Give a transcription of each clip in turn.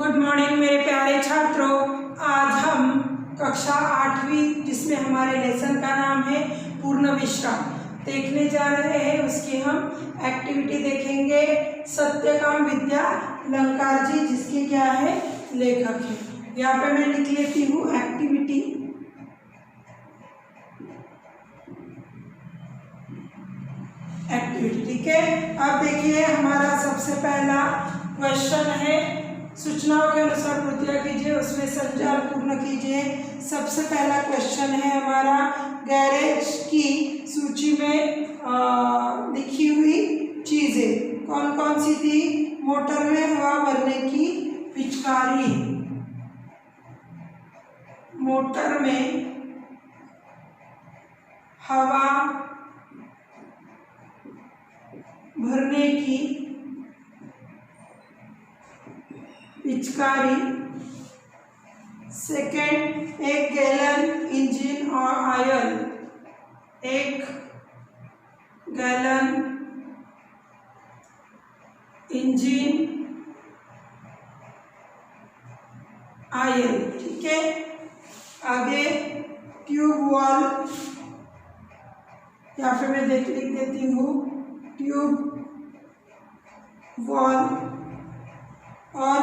Good morning मेरे प्यारे छात्रों। आज हम कक्षा 8वीं जिसमें हमारे लेसन का नाम है पूर्ण विश्राम देखने जा रहे हैं। उसकी हम एक्टिविटी देखेंगे। सत्यकाम विद्यालंकार जी जिसके क्या है लेखक है। यहाँ पे मैं लिख लेती हूँ एक्टिविटी। ठीक है। अब देखिए हमारा सबसे पहला क्वेश्चन है, सूचनाओं के अनुसार कृतियाँ कीजिए, उसमें संचार पूर्ण कीजिए। सबसे पहला क्वेश्चन है हमारा, गैरेज की सूची में लिखी हुई चीजें कौन कौन सी थी? मोटर में हवा भरने की पिचकारी, मोटर में हवा भरने की पिचकारी। सेकेंड, 1 गैलन इंजन और ऑयल, 1 गैलन इंजन ऑयल। ठीक है। आगे ट्यूब वॉल, यहाँ पे मैं लिख देती हूँ ट्यूब वॉल। और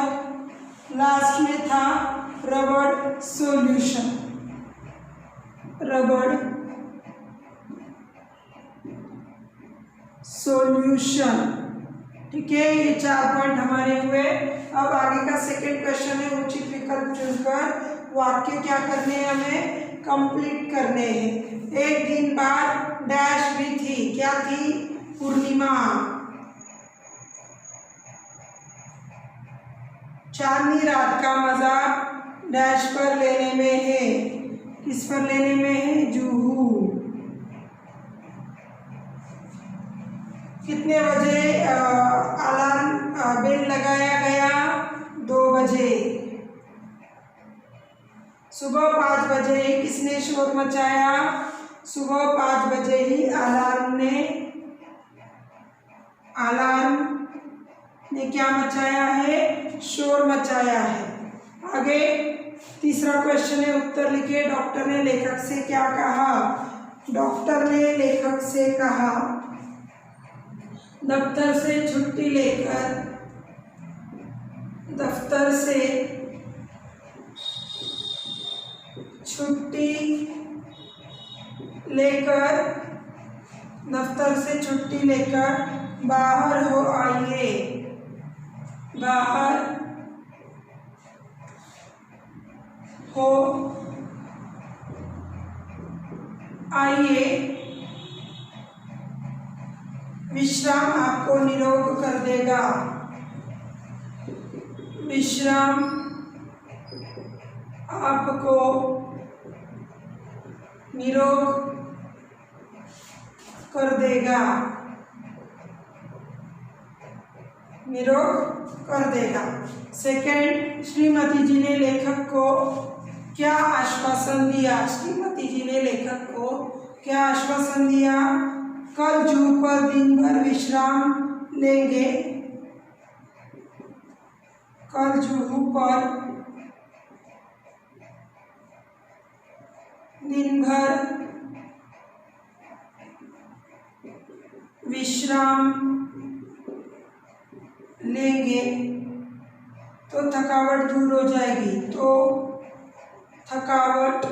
लास्ट में था रबड़ सॉल्यूशन, रबड़ सॉल्यूशन। ठीक है, ये 4 पॉइंट हमारे हुए। अब आगे का सेकंड क्वेश्चन है, उचित विकल्प चुनकर वाक्य क्या करने हैं, हमें कंप्लीट करने हैं। एक दिन बाद डैश भी थी, क्या थी? पूर्णिमा। चांदनी रात का मजा डैश पर लेने में है, किस पर लेने में है? जुहू। कितने बजे अलार्म बेल लगाया गया? 2 बजे। सुबह 5 बजे ही किसने शोर मचाया? सुबह 5 बजे ही अलार्म ने क्या मचाया है? शोर मचाया है। आगे तीसरा क्वेश्चन है, उत्तर लिखिए। डॉक्टर ने लेखक से क्या कहा? डॉक्टर ने लेखक से कहा, दफ्तर से छुट्टी लेकर, दफ्तर से छुट्टी लेकर, दफ्तर से छुट्टी लेकर बाहर हो आइए, बाहर हो आइए। विश्राम आपको निरोग कर देगा, विश्राम आपको निरोग कर देगा, निरोग कर देगा। सेकंड, श्रीमती जी ने लेखक को क्या आश्वासन दिया? श्रीमती जी ने लेखक को क्या आश्वासन दिया? कल जू पर दिन भर विश्राम लेंगे, कल जूहू पर दिन भर विश्राम लेंगे तो थकावट दूर हो जाएगी, तो थकावट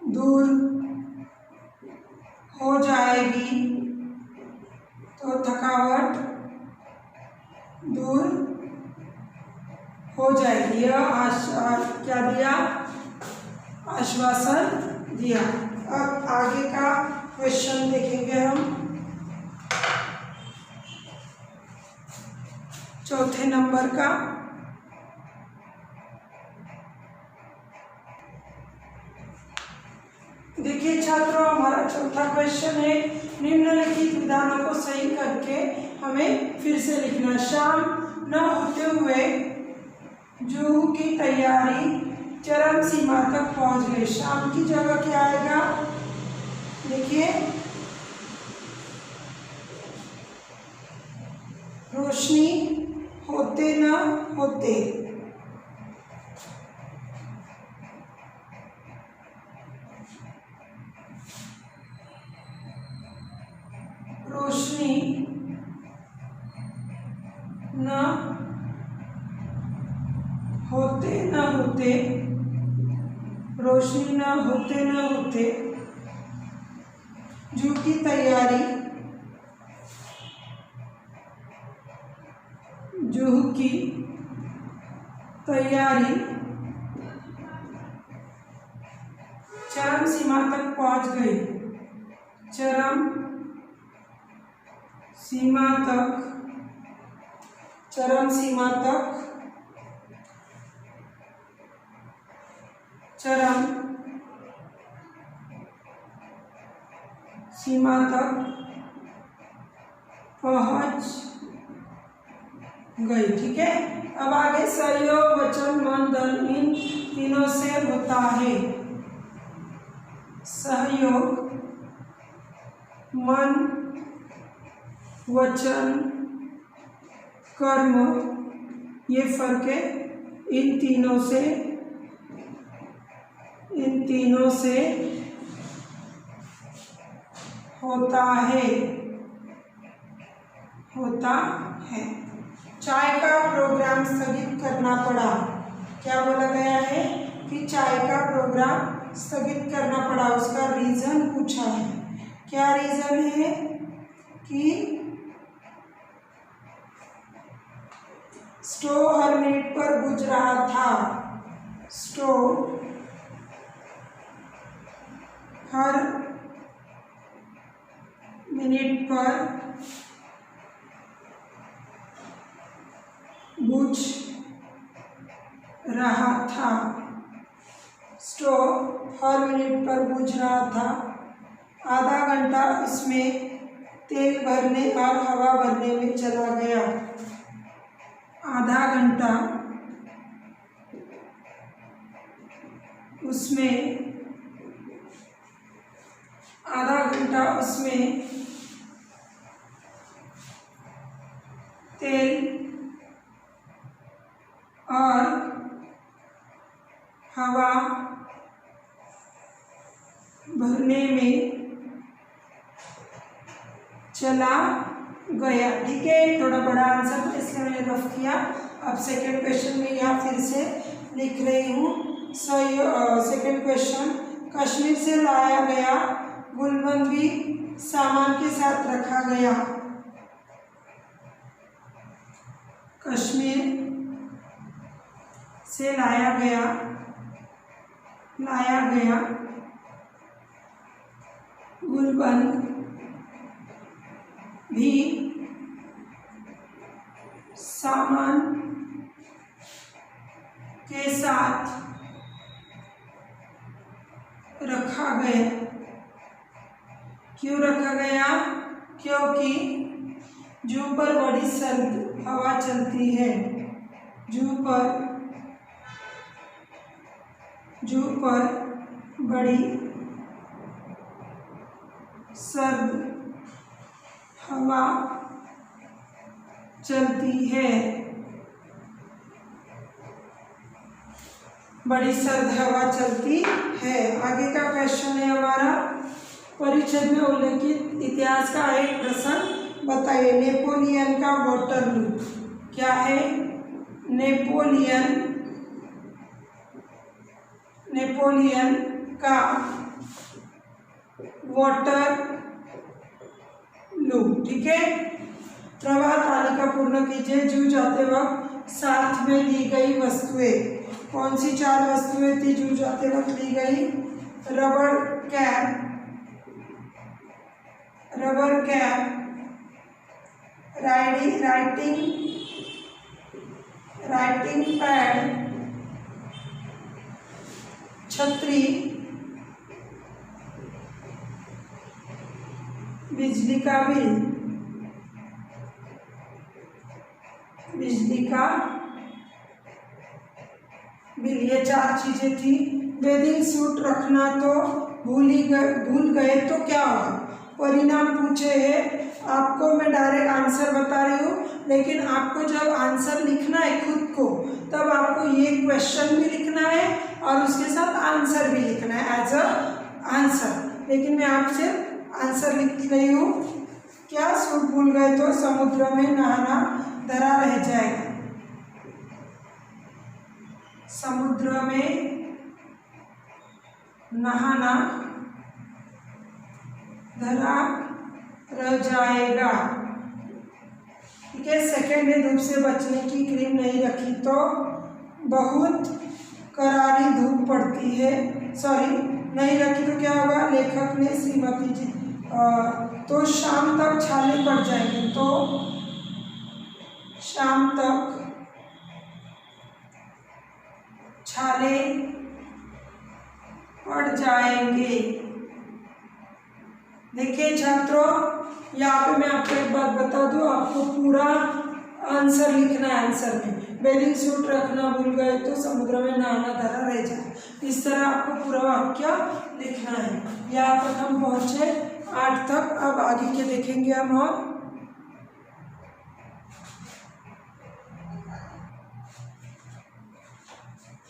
दूर हो जाएगी, तो थकावट दूर हो जाएगी। यह क्या दिया? आश्वासन दिया। अब आगे का क्वेश्चन देखेंगे हम। चौथे नंबर का, देखिए छात्रों, हमारा चौथा क्वेश्चन है, निम्नलिखित विधानों को सही करके हमें फिर से लिखना। शाम न होते हुए जुहू की तैयारी चरम सीमा तक पहुंच गई। शाम की जगह क्या आएगा? देखिए, रोशनी होते होते न होते। रोशनी न होते न होते, रोशनी न होते न होते, जूह की तैयारी, जूह की तैयारी चरम सीमा तक पहुंच गई, चरम सीमा तक, चरम सीमा तक, चरम सीमा तक पहुंच गई। ठीक है, अब आगे सहयोग, वचन, मन, धन, इन तीनों से होता है। सहयोग, मन, वचन, कर्म, ये फर्क है। इन तीनों से होता है, होता है। चाय का प्रोग्राम स्थगित करना पड़ा। क्या बोला गया है कि चाय का प्रोग्राम स्थगित करना पड़ा, उसका रीजन पूछा है। क्या रीजन है कि स्टोव हर मिनट पर बुझ रहा था, स्टोव हर मिनट पर बुझ रहा था, स्टोव हर मिनट पर बुझ रहा था। आधा घंटा इसमें तेल भरने और हवा भरने में चला गया, आधा घंटा उसमें, आधा घंटा उसमें तेल और हवा भरने में चला गया। ठीक है, थोड़ा बड़ा आंसर था इसलिए मैंने रफ किया। अब सेकंड क्वेश्चन में यहाँ फिर से लिख रही हूँ। सेकंड क्वेश्चन, कश्मीर से लाया गया गुलबंद भी सामान के साथ रखा गया। कश्मीर से लाया गया गुलबंद भी सामान के साथ रखा गया। क्यों रखा गया? क्योंकि जूह पर बड़ी सर्द हवा चलती है, जूह पर बड़ी सर्द हवा चलती है, बड़ी सर्द हवा चलती है। आगे का क्वेश्चन है हमारा, परिच्छेद में उल्लेखित इतिहास का एक प्रसंग बताइए। नेपोलियन का वाटरलू। क्या है? नेपोलियन का वाटरलू। ठीक है, प्रवाह तालिका पूर्ण कीजिए। जूह जाते वक्त साथ में ली गई वस्तुएं। कौन सी 4 वस्तुएं थी जूह जाते वक्त ली गई? रबर कैप, राइटिंग पैड, छतरी, बिजली का बिल, ये 4 चीजें थी। बेदिंग सूट रखना तो भूल गए तो क्या होगा? परिणाम पूछे हैं। आपको मैं डायरेक्ट आंसर बता रही हूँ, लेकिन आपको जब आंसर लिखना है खुद को, तब आपको ये क्वेश्चन भी लिखना है और उसके साथ आंसर भी लिखना है एज अ आंसर। लेकिन मैं आपसे आंसर लिख रही हूँ। क्या सूट भूल गए तो समुद्र में नहाना धरा रह जाएगा। समुद्र में नहाना धरा रह जाएगा। ठीक है। सेकेंड है, धूप से बचने की क्रीम नहीं रखी तो बहुत करारी धूप पड़ती है। सॉरी, नहीं रखी तो क्या होगा, लेखक ने श्रीमती जी तो शाम तक छाले पड़ जाएंगे। तो शाम तक छाले पड़ जाएंगे। देखिए छात्रों, यहाँ पे मैं आपको एक बात बता दूं, आपको पूरा आंसर लिखना है। आंसर में बेलिंग सूट रखना भूल गए तो समुद्र में नहाना धरा रह जाए, इस तरह आपको पूरा वाक्य लिखना है। यहाँ तक हम पहुँचे 8 तक। अब आगे के देखेंगे हम। और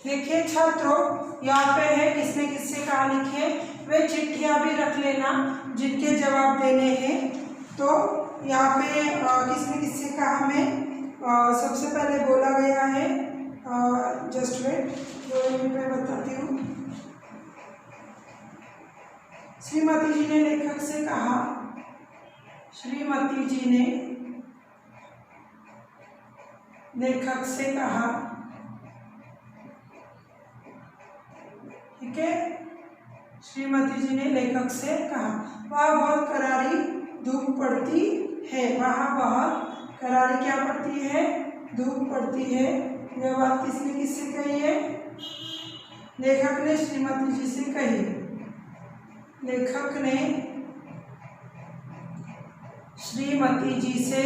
देखिए छात्रों, यहाँ पे है किसने किससे कहा लिखे, वे चिट्ठियाँ भी रख लेना जिनके जवाब देने हैं। तो यहाँ पे किसने किससे कहा हमें सबसे पहले बोला गया है, जस्ट वेट 2 मिनट में बताती हूँ। श्रीमती जी ने लेखक से कहा, श्रीमती जी ने लेखक से कहा। ठीक है, श्रीमती जी ने लेखक से कहा वह बहुत करारी धूप पड़ती है। वहाँ बहुत करारी क्या पड़ती है, धूप पड़ती है। यह बात किसने किससे कही है, लेखक ने श्रीमती जी से कही। लेखक ने श्रीमती जी से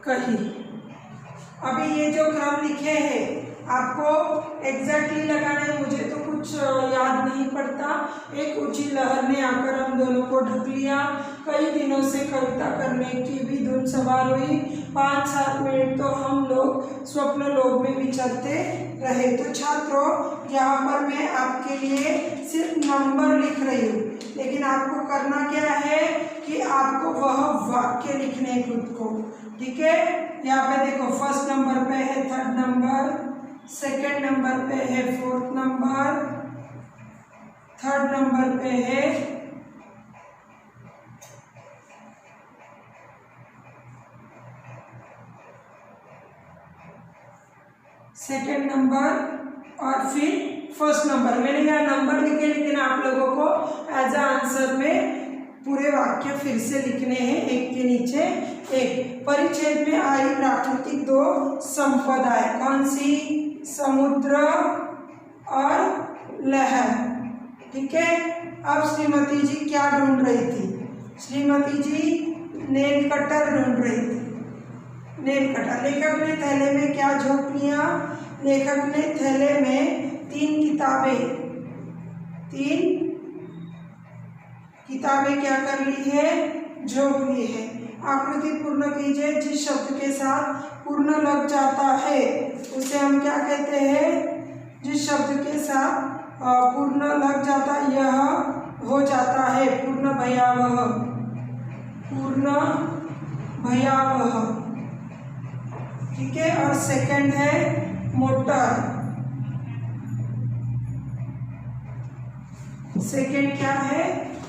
कही। अभी ये जो क्रम लिखे हैं आपको एग्जैक्टली लगाना है। मुझे तो कुछ याद नहीं पड़ता। एक ऊंची लहर ने आकर हम दोनों को ढक लिया। कई दिनों से कविता करने की भी धुन सवार हुई। 5-7 मिनट तो हम लोग स्वप्न लोक में विचरते रहे। तो छात्रों, यहाँ पर मैं आपके लिए सिर्फ नंबर लिख रही हूँ, लेकिन आपको करना क्या है कि आपको वह वाक्य लिखने हैं खुद को। ठीक है, यहाँ पे देखो फर्स्ट नंबर पे है 3rd नंबर, सेकेंड नंबर पे है 4th नंबर, 3rd नंबर पे है सेकेंड नंबर और फिर 1st नंबर। मैंने यहाँ नंबर लिखे, लेकिन आप लोगों को एज अ आंसर में पूरे वाक्य फिर से लिखने हैं, एक के नीचे एक। परिच्छेद में आई प्राकृतिक 2 संपदाएं, कौन सी, समुद्र और लहर। ठीक है। अब श्रीमती जी क्या ढूंढ रही थी, श्रीमती जी नेल कटर ढूंढ रही थी। Nail cutter. लेखक ने थैले में क्या झोंक लिया, लेखक ने थैले में 3 किताबें क्या कर ली है, झोंक ली है। आकृति पूर्ण कीजिए। जिस शब्द के साथ पूर्ण लग जाता है उसे हम क्या कहते हैं, जिस शब्द के साथ पूर्ण लग जाता यह हो जाता है पूर्ण भयावह। पूर्ण भयावह। ठीक है। और सेकंड है मोटर। सेकंड क्या है,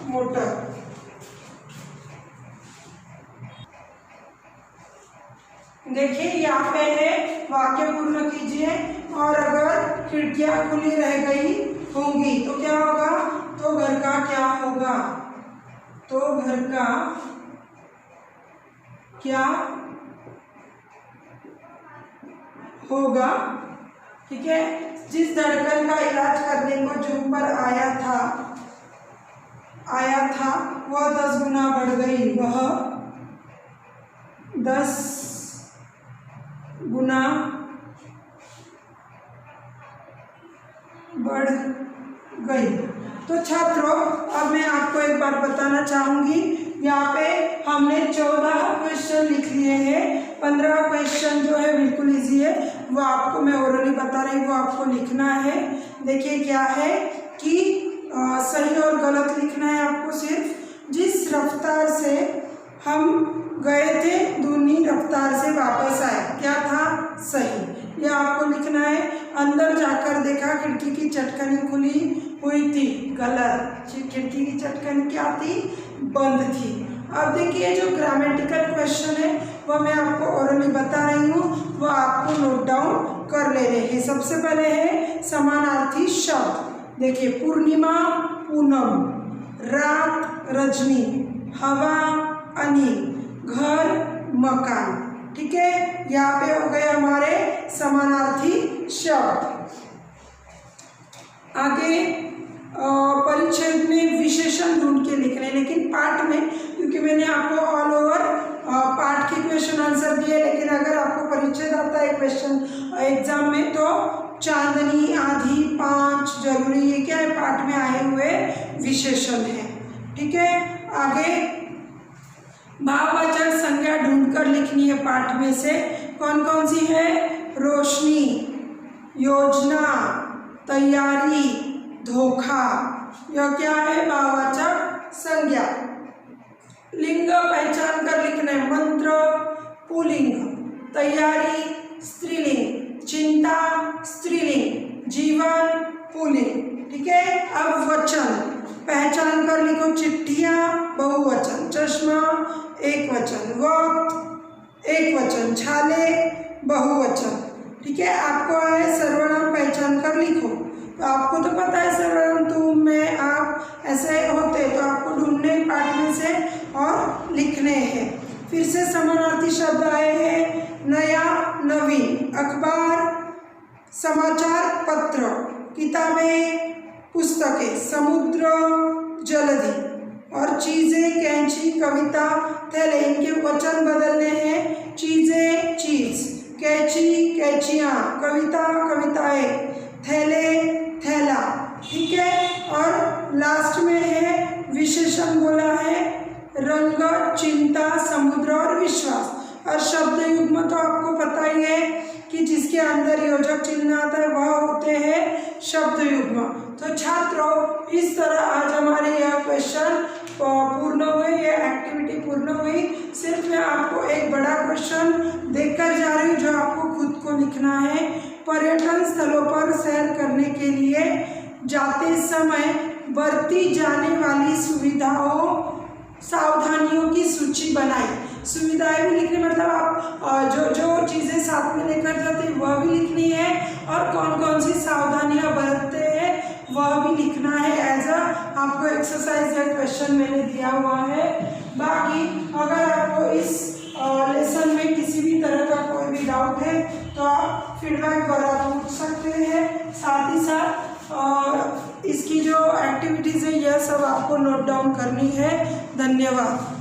मोटर। देखिए यहाँ पे है वाक्य पूर्ण कीजिए। और अगर खिड़कियां खुली रह गई होंगी तो क्या होगा, तो घर का क्या होगा, तो घर का क्या होगा। ठीक है। जिस धड़कन का इलाज करने को जूम पर आया था वह 10 गुना बढ़ गई। वह 10 गुना बढ़ अब मैं आपको एक बात बताना चाहूँगी, यहाँ पे हमने 14 क्वेश्चन लिख लिए हैं। 15 क्वेश्चन जो है बिल्कुल इजी है, वो आपको मैं ओरली बता रही, वो आपको लिखना है। देखिए क्या है कि सही और गलत लिखना है आपको। सिर्फ जिस रफ्तार से हम गए थे दूनी रफ्तार से वापस आए, क्या था? सही। ये आपको लिखना है। अंदर जाकर देखा खिड़की की चटकनी खुली हुई थी, गलत। खिड़की की चटकनी क्या थी? बंद थी। अब देखिए जो ग्रामेटिकल क्वेश्चन है वो मैं आपको ओरली बता रही हूँ, वो आपको नोट डाउन कर लेने हैं। सबसे पहले है समानार्थी शब्द। देखिए पूर्णिमा पूनम, रात रजनी, हवा अनिल, घर मकान। ठीक है, यहाँ पे हो गए हमारे समानार्थी शब्द। आगे परिच्छेद में विशेषण ढूंढ के लिखने, लेकिन पाठ में, क्योंकि मैंने आपको ऑल ओवर पाठ के क्वेश्चन आंसर दिए, लेकिन अगर आपको परिच्छेद आता है क्वेश्चन एग्जाम में तो चांदनी, आधी, 5 जरूरी, ये क्या है? पाठ में आए हुए विशेषण है। ठीक है, आगे भाववाचक संज्ञा ढूंढकर लिखनी है पाठ में से। कौन कौन सी है? रोशनी, योजना, तैयारी, धोखा। यह क्या है? भाववाचक संज्ञा। लिंग पहचान कर लिखना है। मंत्र पुल्लिंग, तैयारी स्त्रीलिंग, चिंता स्त्रीलिंग, जीवन पुल्लिंग। ठीक है, अब वचन पहचान कर लिखो। चिट्ठियाँ बहुवचन, चश्मा एक वचन, वक्त एक वचन, छाले बहुवचन। ठीक है, आपको है सर्वनाम पहचान कर लिखो। तो आपको तो पता है सर्वनाम तुम, मैं, आप ऐसे होते, तो आपको ढूंढने पाठ में से और लिखने हैं। फिर से समानार्थी शब्द आए हैं। नया, नवीन, अखबार, समाचार पत्र, किताबें, पुस्तकें, समुद्र, जलधि, और चीजें, कैंची, कविता, थैले। इनके वचन बदलने हैं। चीजें चीज, कैंची कैंचियाँ, कविता कविताएं, थैले थैला। ठीक है, और लास्ट में है विशेषण बोला है रंग, चिंता, समुद्र और विश्वास। और शब्द युग्म तो आपको पता ही है कि जिसके अंदर योजक चिन्ह आता है वह होते हैं शब्द युग्म। तो छात्रों, इस तरह आज हमारे यह क्वेश्चन पूर्ण हुए, यह एक्टिविटी पूर्ण हुई। सिर्फ मैं आपको एक बड़ा क्वेश्चन देकर जा रही हूँ जो आपको खुद को लिखना है। पर्यटन स्थलों पर सैर करने के लिए जाते समय बरती जाने वाली सुविधाओं, सावधानियों की सूची बनाई। सुविधाएं भी लिखनी, मतलब आप जो चीज़ें साथ में लेकर जाते हैं वह भी लिखनी है, और कौन कौन सी सावधानियां बरतते हैं वह भी लिखना है। एज आपको एक्सरसाइज या क्वेश्चन मैंने दिया हुआ है। बाकी अगर आपको इस लेसन में किसी भी तरह का कोई भी डाउट है तो आप फीडबैक द्वारा पूछ सकते हैं। साथ ही साथ इसकी जो एक्टिविटीज़ है यह सब आपको नोट डाउन करनी है। धन्यवाद।